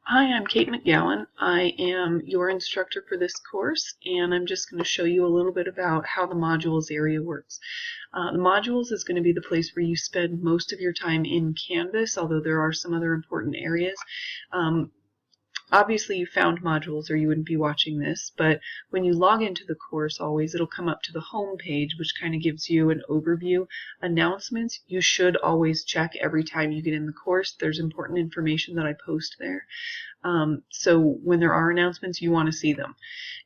Hi, I'm Kate McGowan. I am your instructor for this course, and I'm just going to show you a little bit about how the modules area works. The modules is going to be the place where you spend most of your time in Canvas, although there are some other important areas. Obviously you found modules or you wouldn't be watching this, but when you log into the course always it'll come up to the home page, which kind of gives you an overview. Announcements you should always check every time you get in the course. There's important information that I post there. So when there are announcements, you want to see them.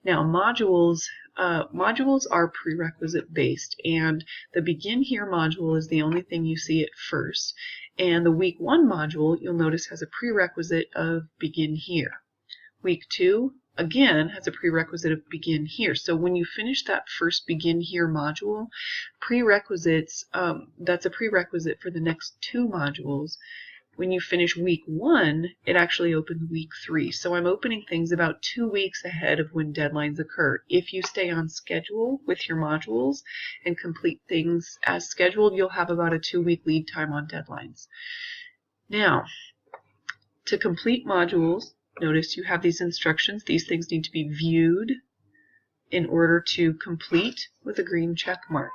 Now modules are prerequisite based, and the Begin Here module is the only thing you see at first. And the week 1 module, you'll notice, has a prerequisite of Begin Here. Week 2, again, has a prerequisite of Begin Here. So when you finish that first Begin Here module, prerequisites, that's a prerequisite for the next 2 modules. When you finish week 1, it actually opens week 3. So I'm opening things about 2 weeks ahead of when deadlines occur. If you stay on schedule with your modules and complete things as scheduled, you'll have about a 2-week lead time on deadlines. Now, to complete modules, notice you have these instructions. These things need to be viewed in order to complete with a green check mark.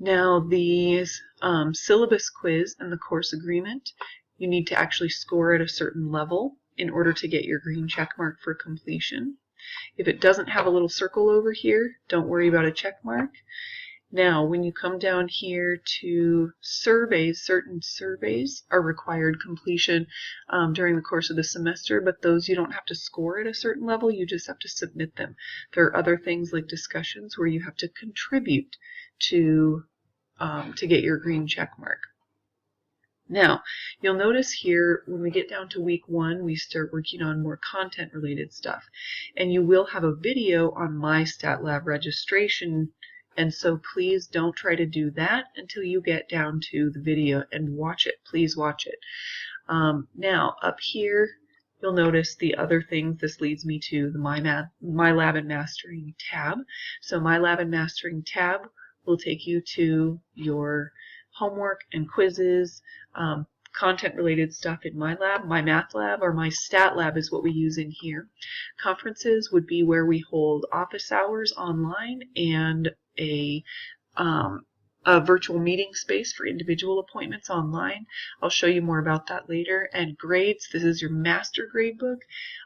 Now the syllabus quiz and the course agreement, you need to actually score at a certain level in order to get your green check mark for completion. If it doesn't have a little circle over here, don't worry about a check mark. Now when you come down here to surveys, certain surveys are required completion during the course of the semester, but those you don't have to score at a certain level, you just have to submit them. There are other things like discussions where you have to contribute to get your green check mark. Now, you'll notice here when we get down to week 1, we start working on more content related stuff. And you will have a video on MyStatLab registration, and so please don't try to do that until you get down to the video and watch it. Please watch it. Now, up here, you'll notice the other things. This leads me to the My Lab and Mastering tab. So My Lab and Mastering tab will take you to your homework and quizzes, content related stuff in My Lab. My Math Lab or My Stat Lab is what we use in here. Conferences would be where we hold office hours online and a virtual meeting space for individual appointments online. I'll show you more about that later. And grades, this is your master gradebook.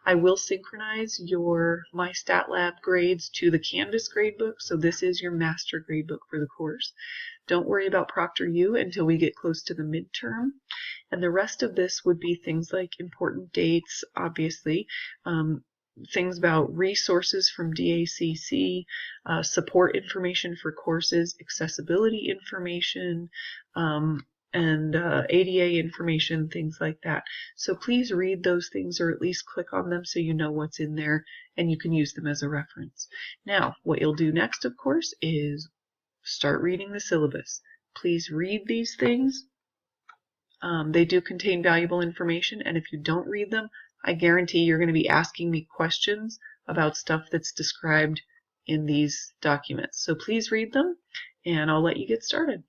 I will synchronize your MyStatLab grades to the Canvas gradebook, so this is your master gradebook for the course. Don't worry about ProctorU until we get close to the midterm. And the rest of this would be things like important dates, obviously, things about resources from DACC, support information for courses, accessibility information, and ADA information, things like that. So please read those things or at least click on them so you know what's in there and you can use them as a reference. Now, what you'll do next, of course, is start reading the syllabus. Please read these things. They do contain valuable information, and if you don't read them, I guarantee you're going to be asking me questions about stuff that's described in these documents. So please read them, and I'll let you get started.